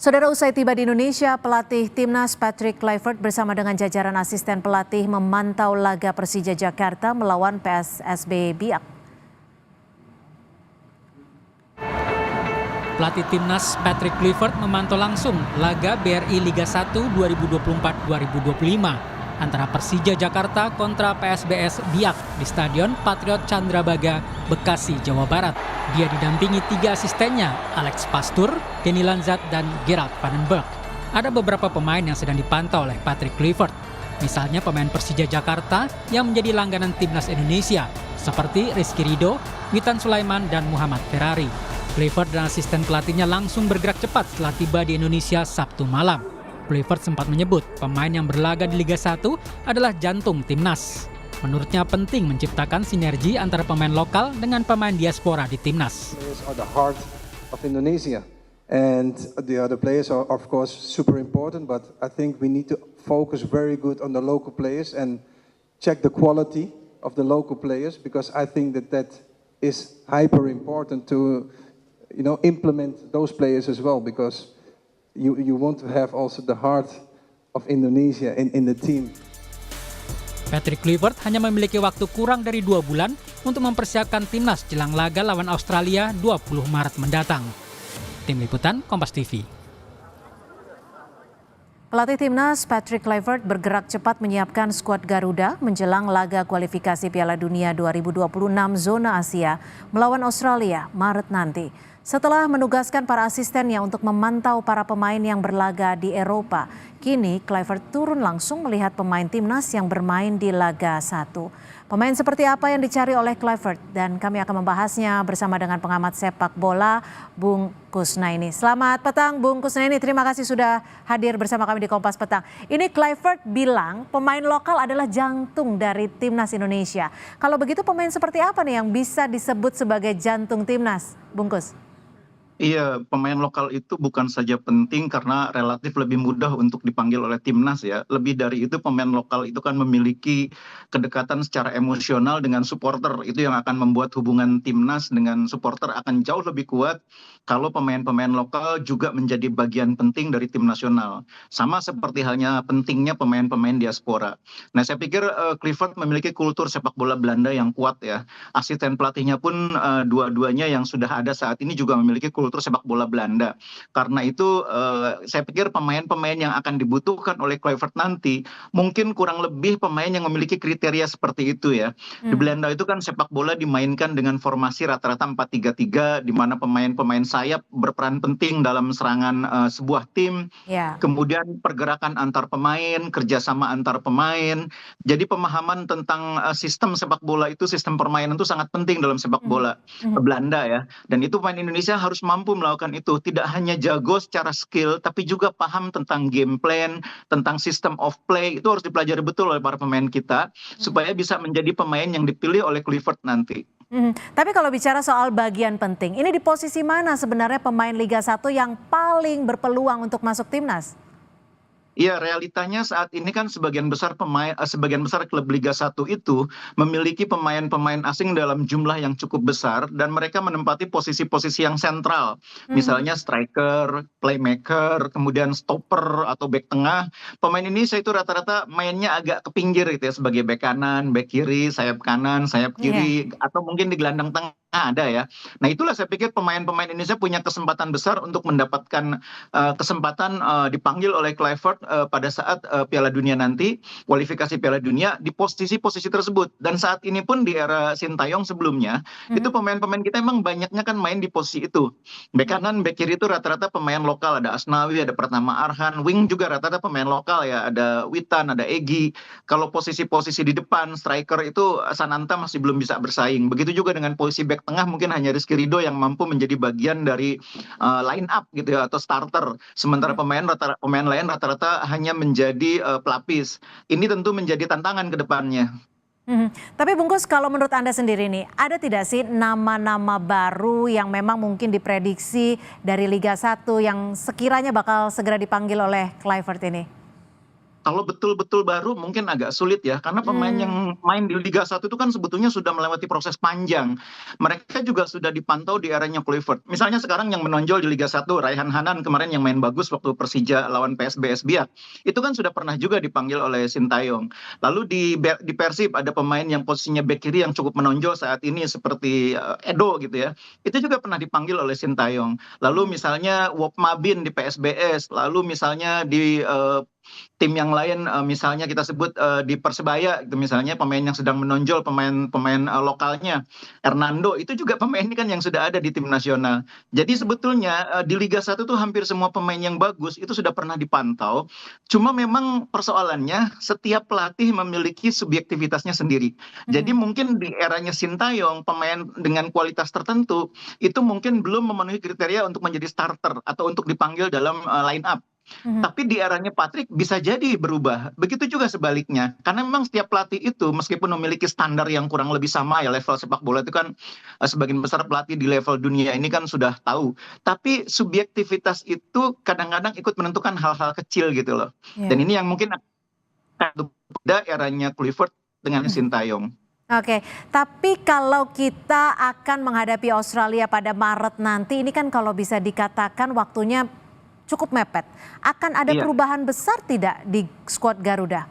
Saudara, usai tiba di Indonesia, pelatih Timnas Patrick Kluivert bersama dengan jajaran asisten pelatih memantau laga Persija Jakarta melawan PSSB Biak. Pelatih Timnas Patrick Kluivert memantau langsung laga BRI Liga 1 2024-2025 antara Persija Jakarta kontra PSBS Biak di Stadion Patriot Candrabaga, Bekasi, Jawa Barat. Dia didampingi 3 asistennya, Alex Pastur, Denny Lanzat, dan Gerald Vandenberg. Ada beberapa pemain yang sedang dipantau oleh Patrick Kluivert. Misalnya pemain Persija Jakarta yang menjadi langganan Timnas Indonesia, seperti Rizky Ridho, Witan Sulaiman, dan Muhammad Ferrari. Kluivert dan asisten pelatihnya langsung bergerak cepat setelah tiba di Indonesia Sabtu malam. Kluivert sempat menyebut pemain yang berlaga di Liga 1 adalah jantung Timnas. Menurutnya penting menciptakan sinergi antara pemain lokal dengan pemain diaspora di Timnas. Players are the heart of Indonesia, and the other players are of course super important. But I think we need to focus very good on the local players and check the quality of the local players, because I think that is hyper important to implement those players as well, because you want to have also the heart of Indonesia in the team. Patrick Kluivert hanya memiliki waktu kurang dari 2 bulan untuk mempersiapkan Timnas jelang laga lawan Australia 20 Maret mendatang. Tim Liputan Kompas TV. Pelatih Timnas Patrick Kluivert bergerak cepat menyiapkan skuad Garuda menjelang laga kualifikasi Piala Dunia 2026 zona Asia melawan Australia Maret nanti. Setelah menugaskan para asistennya untuk memantau para pemain yang berlaga di Eropa, kini Kluivert turun langsung melihat pemain Timnas yang bermain di laga 1. Pemain seperti apa yang dicari oleh Kluivert, dan kami akan membahasnya bersama dengan pengamat sepak bola Bung Kusnaini. Selamat petang Bung Kusnaini, terima kasih sudah hadir bersama kami di Kompas Petang. Ini Kluivert bilang pemain lokal adalah jantung dari Timnas Indonesia. Kalau begitu pemain seperti apa nih yang bisa disebut sebagai jantung Timnas, Bung Kus? Iya, pemain lokal itu bukan saja penting karena relatif lebih mudah untuk dipanggil oleh timnas ya. Lebih dari itu, pemain lokal itu kan memiliki kedekatan secara emosional dengan supporter. Itu yang akan membuat hubungan timnas dengan supporter akan jauh lebih kuat kalau pemain-pemain lokal juga menjadi bagian penting dari tim nasional. Sama seperti halnya pentingnya pemain-pemain diaspora. Nah, saya pikir Kluivert memiliki kultur sepak bola Belanda yang kuat ya. Asisten pelatihnya pun dua-duanya yang sudah ada saat ini juga memiliki kultur sepak bola Belanda. Karena itu saya pikir pemain-pemain yang akan dibutuhkan oleh Kluivert nanti mungkin kurang lebih pemain yang memiliki kriteria seperti itu ya. Di Belanda itu kan sepak bola dimainkan dengan formasi rata-rata 4-3-3, di mana pemain-pemain sayap berperan penting dalam serangan sebuah tim. Kemudian pergerakan antar pemain, kerjasama antar pemain. Jadi pemahaman tentang sistem sepak bola itu, sistem permainan itu sangat penting dalam sepak bola Belanda ya. Dan itu pemain Indonesia harus mampu melakukan itu. Tidak hanya jago secara skill, tapi juga paham tentang game plan, tentang system of play. Itu harus dipelajari betul oleh para pemain kita, supaya bisa menjadi pemain yang dipilih oleh Kluivert nanti. Tapi kalau bicara soal bagian penting, ini di posisi mana sebenarnya pemain Liga 1 yang paling berpeluang untuk masuk timnas? Iya, realitanya saat ini kan sebagian besar klub Liga 1 itu memiliki pemain-pemain asing dalam jumlah yang cukup besar, dan mereka menempati posisi-posisi yang sentral. Misalnya striker, playmaker, kemudian stopper atau bek tengah. Pemain ini itu rata-rata mainnya agak ke pinggir gitu ya, sebagai bek kanan, bek kiri, sayap kanan, sayap kiri, atau mungkin di gelandang tengah ada ya. Nah, itulah saya pikir pemain-pemain Indonesia punya kesempatan besar untuk mendapatkan kesempatan dipanggil oleh Kluivert pada saat Piala Dunia nanti, kualifikasi Piala Dunia di posisi-posisi tersebut. Dan saat ini pun di era Sintayong sebelumnya, itu pemain-pemain kita emang banyaknya kan main di posisi itu. Bek kanan, bek kiri itu rata-rata pemain lokal, ada Asnawi, ada Pratama Arhan, wing juga rata-rata pemain lokal ya, ada Witan, ada Egy. Kalau posisi-posisi di depan, striker itu Sananta masih belum bisa bersaing. Begitu juga dengan posisi bek tengah, mungkin hanya Rizky Ridho yang mampu menjadi bagian dari line up gitu ya, atau starter. Sementara pemain lain rata-rata hanya menjadi pelapis. Ini tentu menjadi tantangan ke depannya. Tapi Bungkus, kalau menurut Anda sendiri nih, ada tidak sih nama-nama baru yang memang mungkin diprediksi dari Liga 1 yang sekiranya bakal segera dipanggil oleh Kluivert ini? Kalau betul-betul baru mungkin agak sulit ya, karena pemain yang main di Liga 1 itu kan sebetulnya sudah melewati proses panjang. Mereka juga sudah dipantau di eranya Kluivert. Misalnya sekarang yang menonjol di Liga 1, Raihan Hanan kemarin yang main bagus waktu Persija lawan PSBS Biak. Itu kan sudah pernah juga dipanggil oleh Sintayong. Lalu di Persib ada pemain yang posisinya bek kiri yang cukup menonjol saat ini seperti Edo gitu ya. Itu juga pernah dipanggil oleh Sintayong. Lalu misalnya Wop Mabin di PSBS, lalu misalnya di tim yang lain misalnya kita sebut di Persebaya itu misalnya pemain yang sedang menonjol pemain lokalnya Hernando itu juga pemain ini kan yang sudah ada di tim nasional. Jadi sebetulnya di Liga 1 tuh hampir semua pemain yang bagus itu sudah pernah dipantau. Cuma memang persoalannya setiap pelatih memiliki subjektivitasnya sendiri. Jadi mungkin di eranya Sintayong pemain dengan kualitas tertentu itu mungkin belum memenuhi kriteria untuk menjadi starter atau untuk dipanggil dalam line up. Tapi di eranya Patrick bisa jadi berubah. Begitu juga sebaliknya. Karena memang setiap pelatih itu meskipun memiliki standar yang kurang lebih sama ya level sepak bola itu kan sebagian besar pelatih di level dunia ini kan sudah tahu. Tapi subjektivitas itu kadang-kadang ikut menentukan hal-hal kecil gitu loh. Dan ini yang mungkin akan berbeda eranya Kluivert dengan Sintayong. Oke, tapi kalau kita akan menghadapi Australia pada Maret nanti, ini kan kalau bisa dikatakan waktunya cukup mepet. Akan ada perubahan besar tidak di skuad Garuda?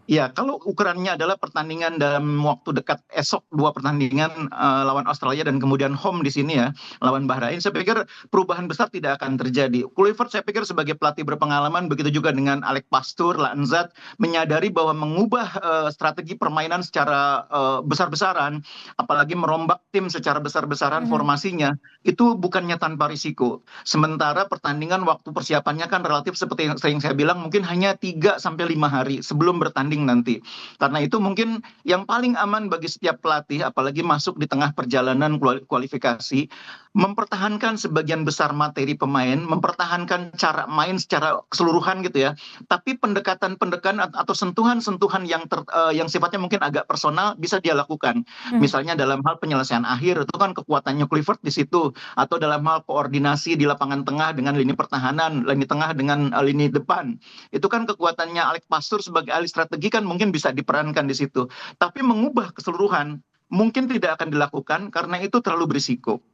Ya, kalau ukurannya adalah pertandingan dalam waktu dekat esok 2 pertandingan lawan Australia dan kemudian home di sini ya lawan Bahrain, saya pikir perubahan besar tidak akan terjadi. Kluivert saya pikir sebagai pelatih berpengalaman begitu juga dengan Alex Pastoor, Laanzat menyadari bahwa mengubah strategi permainan secara besar-besaran, apalagi merombak tim secara besar-besaran formasinya itu bukannya tanpa risiko. Sementara pertandingan waktu persiapannya kan relatif seperti yang sering saya bilang mungkin hanya 3 sampai 5 hari sebelum bertanding nanti. Karena itu mungkin yang paling aman bagi setiap pelatih apalagi masuk di tengah perjalanan kualifikasi mempertahankan sebagian besar materi pemain, mempertahankan cara main secara keseluruhan gitu ya. Tapi pendekatan-pendekatan atau sentuhan-sentuhan yang sifatnya mungkin agak personal bisa dia lakukan. Misalnya dalam hal penyelesaian akhir itu kan kekuatannya Kluivert di situ atau dalam hal koordinasi di lapangan tengah dengan lini pertahanan, lini tengah dengan lini depan. Itu kan kekuatannya Alex Pastoor sebagai ahli strategi kan mungkin bisa diperankan di situ. Tapi mengubah keseluruhan mungkin tidak akan dilakukan karena itu terlalu berisiko.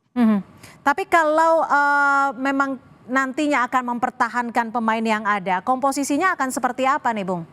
Tapi kalau memang nantinya akan mempertahankan pemain yang ada, komposisinya akan seperti apa nih, Bung?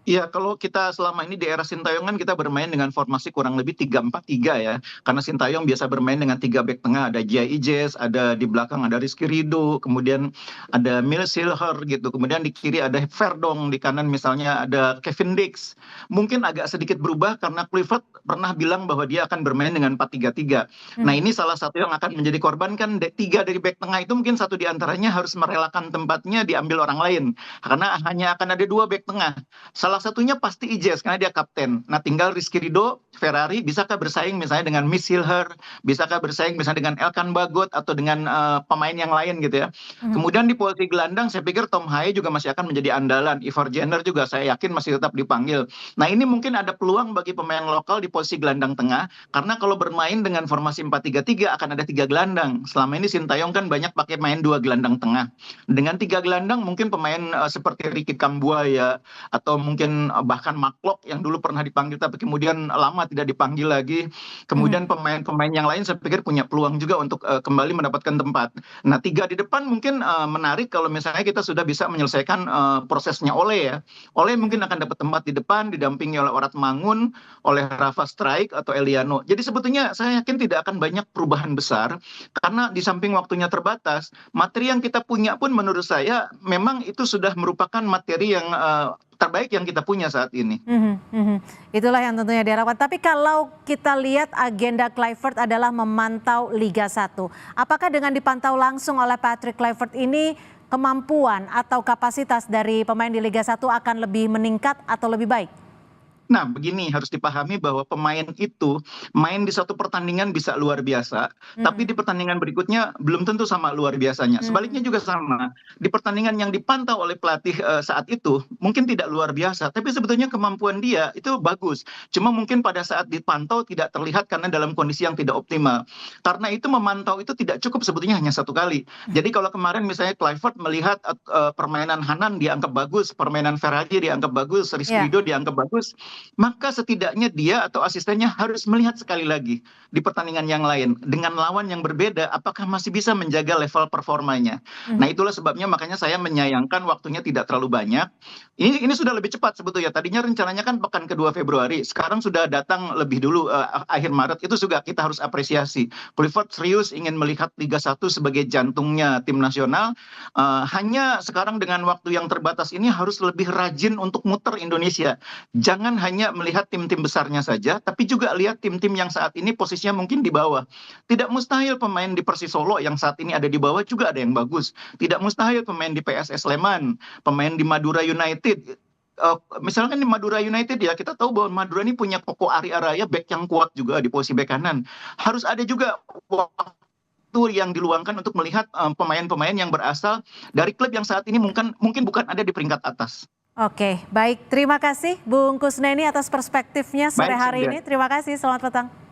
Iya, kalau kita selama ini di era Sintayong kan kita bermain dengan formasi kurang lebih 3-4-3 ya. Karena Sintayong biasa bermain dengan 3 bek tengah, ada Jai Ijes, ada di belakang ada Rizky Ridho, kemudian ada Mil Silher gitu. Kemudian di kiri ada Verdong, di kanan misalnya ada Kevin Dix. Mungkin agak sedikit berubah karena Kluivert pernah bilang bahwa dia akan bermain dengan 4-3-3. Nah, ini salah satu yang akan menjadi korban kan 3 dari bek tengah itu mungkin satu di antaranya harus merelakan tempatnya diambil orang lain. Karena hanya akan ada 2 bek tengah. Salah satunya pasti Ijes karena dia kapten. Nah, tinggal Rizky Ridho, Ferrari bisakah bersaing misalnya dengan Miss Silher, bisakah bersaing misalnya dengan Elkan Bagot atau dengan pemain yang lain gitu ya. Kemudian di posisi gelandang saya pikir Tom Haye juga masih akan menjadi andalan. Ivar Jenner juga saya yakin masih tetap dipanggil. Nah, ini mungkin ada peluang bagi pemain lokal di posisi gelandang tengah karena kalau bermain dengan formasi 4-3-3 akan ada 3 gelandang. Selama ini Sintayong kan banyak pakai main 2 gelandang tengah. Dengan 3 gelandang mungkin pemain seperti Ricky Kambuaya atau mungkin bahkan Maklok yang dulu pernah dipanggil tapi kemudian lama tidak dipanggil lagi. Kemudian pemain-pemain yang lain saya pikir punya peluang juga untuk kembali mendapatkan tempat. Nah, 3 di depan mungkin menarik kalau misalnya kita sudah bisa menyelesaikan prosesnya Ole ya. Ole mungkin akan dapat tempat di depan didampingi oleh Orat Mangun, oleh Rafa Strijk atau Eliano. Jadi sebetulnya saya yakin tidak akan banyak perubahan besar karena di samping waktunya terbatas, materi yang kita punya pun menurut saya memang itu sudah merupakan materi yang terbaik yang kita punya saat ini. Itulah yang tentunya diharapkan. Tapi kalau kita lihat agenda Kluivert adalah memantau Liga 1. Apakah dengan dipantau langsung oleh Patrick Kluivert ini kemampuan atau kapasitas dari pemain di Liga 1 akan lebih meningkat atau lebih baik? Nah, begini harus dipahami bahwa pemain itu main di satu pertandingan bisa luar biasa, tapi di pertandingan berikutnya belum tentu sama luar biasanya. Sebaliknya juga sama. Di pertandingan yang dipantau oleh pelatih saat itu mungkin tidak luar biasa, tapi sebetulnya kemampuan dia itu bagus. Cuma mungkin pada saat dipantau tidak terlihat karena dalam kondisi yang tidak optimal. Karena itu memantau itu tidak cukup sebetulnya hanya satu kali. Jadi kalau kemarin misalnya Kluivert melihat permainan Hanan dianggap bagus, permainan Ferrari dianggap bagus, Rizky Ya. Ridho dianggap bagus, maka setidaknya dia atau asistennya harus melihat sekali lagi di pertandingan yang lain dengan lawan yang berbeda, apakah masih bisa menjaga level performanya. Nah, itulah sebabnya makanya saya menyayangkan waktunya tidak terlalu banyak. Ini sudah lebih cepat sebetulnya. Tadinya rencananya kan pekan kedua Februari, sekarang sudah datang lebih dulu akhir Maret. Itu juga kita harus apresiasi. Kluivert serius ingin melihat Liga 1 sebagai jantungnya tim nasional. Hanya sekarang dengan waktu yang terbatas ini harus lebih rajin untuk muter Indonesia. Jangan hanya melihat tim-tim besarnya saja, tapi juga lihat tim-tim yang saat ini posisinya mungkin di bawah. Tidak mustahil pemain di Persis Solo yang saat ini ada di bawah juga ada yang bagus. Tidak mustahil pemain di PSS Sleman, pemain di Madura United. Misalkan di Madura United ya, kita tahu bahwa Madura ini punya Koko Ari Araya, back yang kuat juga di posisi back kanan. Harus ada juga waktu yang diluangkan untuk melihat pemain-pemain yang berasal dari klub yang saat ini mungkin bukan ada di peringkat atas. Oke, baik. Terima kasih Bung Kusneni atas perspektifnya sore Baik, hari Cynthia. ini. Terima kasih, selamat petang.